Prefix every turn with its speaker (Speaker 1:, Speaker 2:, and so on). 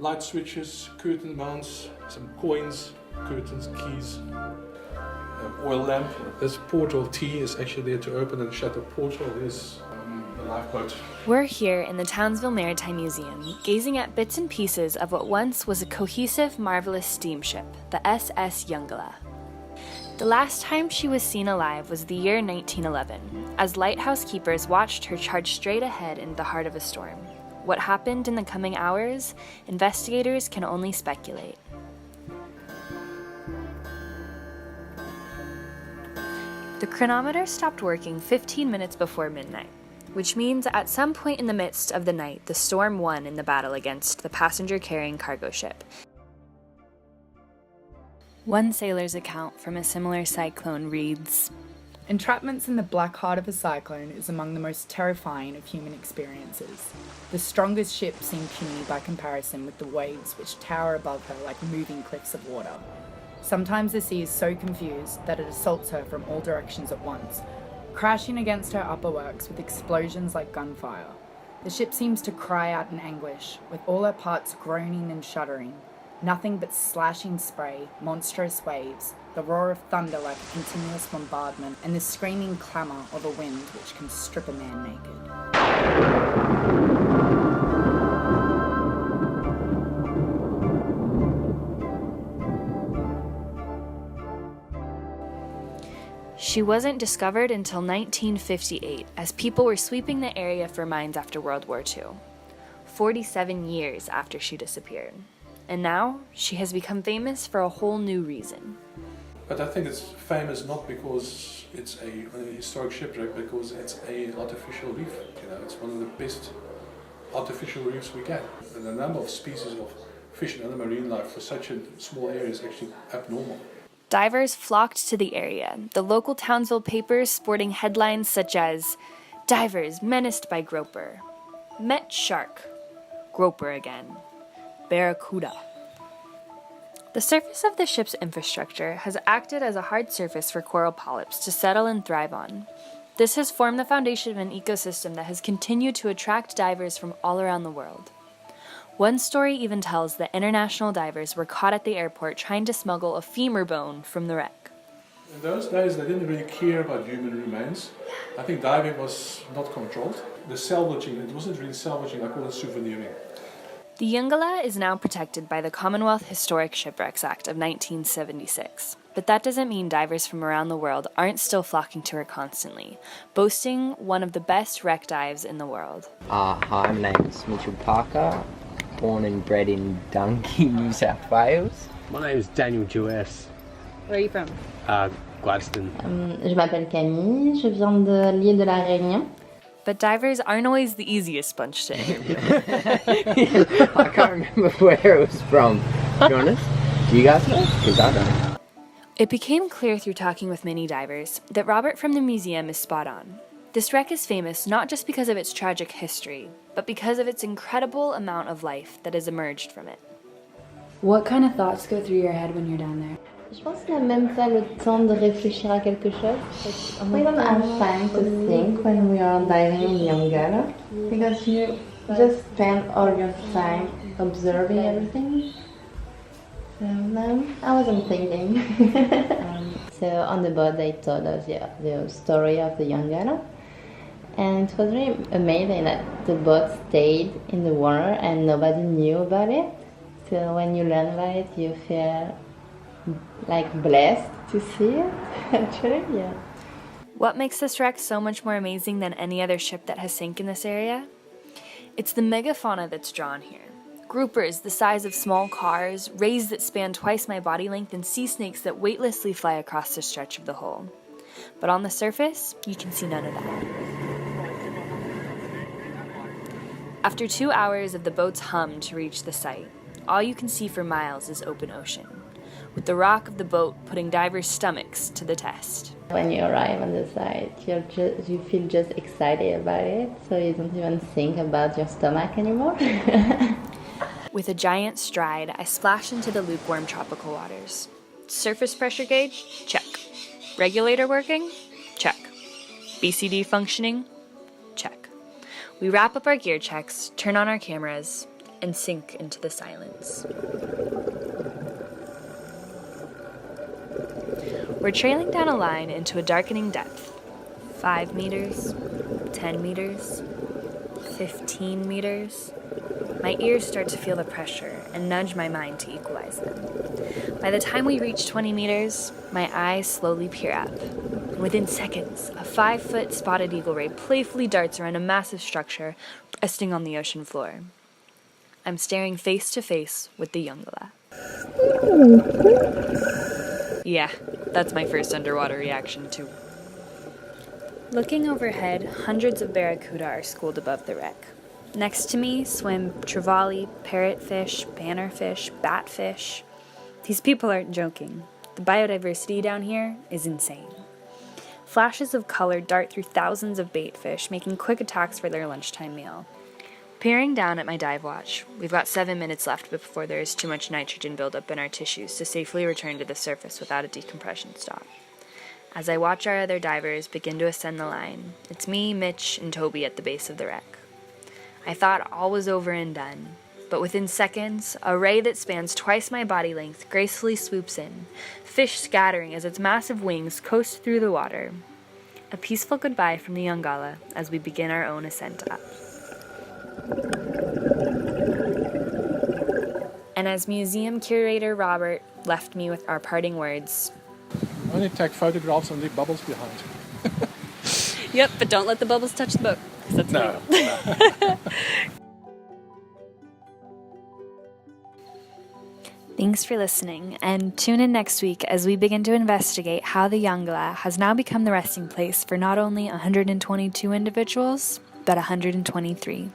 Speaker 1: light switches, curtain mounts, some coins, curtains, keys, oil lamp. This portal T is actually there to open and shut. The portal is the lifeboat.
Speaker 2: We're here in the Townsville Maritime Museum, gazing at bits and pieces of what once was a cohesive, marvelous steamship, the SS Yongala. The last time she was seen alive was the year 1911, as lighthouse keepers watched her charge straight ahead into the heart of a storm. What happened in the coming hours, investigators can only speculate. The chronometer stopped working 15 minutes before midnight, which means at some point in the midst of the night, the storm won in the battle against the passenger-carrying cargo ship. One sailor's account from a similar cyclone reads,
Speaker 3: "Entrapments in the black heart of a cyclone is among the most terrifying of human experiences. The strongest ship seemed puny by comparison with the waves which tower above her like moving cliffs of water. Sometimes the sea is so confused that it assaults her from all directions at once, crashing against her upper works with explosions like gunfire. The ship seems to cry out in anguish, with all her parts groaning and shuddering. Nothing but slashing spray, monstrous waves, the roar of thunder like a continuous bombardment, and the screaming clamour of a wind which can strip a man naked."
Speaker 2: She wasn't discovered until 1958, as people were sweeping the area for mines after World War II, 47 years after she disappeared. And now, she has become famous for a whole new reason.
Speaker 1: But I think it's famous not because it's a historic shipwreck, because it's an artificial reef. It's one of the best artificial reefs we get. And the number of species of fish and other marine life for such a small area is actually abnormal.
Speaker 2: Divers flocked to the area, the local Townsville papers sporting headlines such as, "Divers menaced by groper," "Met shark," "Groper again," "Barracuda." The surface of the ship's infrastructure has acted as a hard surface for coral polyps to settle and thrive on. This has formed the foundation of an ecosystem that has continued to attract divers from all around the world. One story even tells that international divers were caught at the airport trying to smuggle a femur bone from the wreck.
Speaker 1: In those days, they didn't really care about human remains. I think diving was not controlled. The salvaging, it wasn't really salvaging, I call it souveniring.
Speaker 2: The Yongala is now protected by the Commonwealth Historic Shipwrecks Act of 1976. But that doesn't mean divers from around the world aren't still flocking to her constantly, boasting one of the best wreck dives in the world.
Speaker 4: Hi, my name's Mitchell Parker, born and bred in Dungay, New South Wales.
Speaker 5: My name is Daniel Jewess.
Speaker 3: Where are you from?
Speaker 5: Gladstone.
Speaker 6: Je m'appelle Camille, je viens de l'île de la Réunion.
Speaker 2: But divers aren't always the easiest bunch to interview.
Speaker 4: I can't remember where it was from, to be honest. Do you guys know? Because I don't.
Speaker 2: It became clear through talking with many divers that Robert from the museum is spot on. This wreck is famous not just because of its tragic history, but because of its incredible amount of life that has emerged from it.
Speaker 7: What kind of thoughts go through your head when you're down there?
Speaker 6: Je pense qu'on n'a même pas le temps de réfléchir à quelque chose. We don't have time to think when we are diving in Yongala, because you just spend all your time observing everything. So no, I wasn't thinking. So on the boat they told us the story of the Yongala, and it was really amazing that the boat stayed in the water and nobody knew about it. So when you learn about it, you feel like blessed to see it, actually, yeah.
Speaker 2: What makes this wreck so much more amazing than any other ship that has sank in this area? It's the megafauna that's drawn here. Groupers the size of small cars, rays that span twice my body length, and sea snakes that weightlessly fly across the stretch of the hull. But on the surface, you can see none of that. After 2 hours of the boat's hum to reach the site, all you can see for miles is open ocean, with the rock of the boat putting divers' stomachs to the test.
Speaker 6: When you arrive on the site, you feel just excited about it, so you don't even think about your stomach anymore.
Speaker 2: With a giant stride, I splash into the lukewarm tropical waters. Surface pressure gauge? Check. Regulator working? Check. BCD functioning? Check. We wrap up our gear checks, turn on our cameras, and sink into the silence. We're trailing down a line into a darkening depth. 5 meters, 10 meters, 15 meters. My ears start to feel the pressure and nudge my mind to equalize them. By the time we reach 20 meters, my eyes slowly peer up. Within seconds, a 5-foot spotted eagle ray playfully darts around a massive structure resting on the ocean floor. I'm staring face to face with the Yongala. Yeah, that's my first underwater reaction too. Looking overhead, hundreds of barracuda are schooled above the wreck. Next to me swim trevally, parrotfish, bannerfish, batfish. These people aren't joking. The biodiversity down here is insane. Flashes of color dart through thousands of baitfish, making quick attacks for their lunchtime meal. Peering down at my dive watch, we've got 7 minutes left before there is too much nitrogen buildup in our tissues to safely return to the surface without a decompression stop. As I watch our other divers begin to ascend the line, it's me, Mitch, and Toby at the base of the wreck. I thought all was over and done, but within seconds, a ray that spans twice my body length gracefully swoops in, fish scattering as its massive wings coast through the water. A peaceful goodbye from the Yongala as we begin our own ascent up. And as museum curator Robert left me with our parting words,
Speaker 1: Only take photographs and leave bubbles behind.
Speaker 7: Yep, but don't let the bubbles touch the boat. 'Cause that's
Speaker 1: No.
Speaker 2: Thanks for listening, and tune in next week as we begin to investigate how the Yongala has now become the resting place for not only 122 individuals, but 123.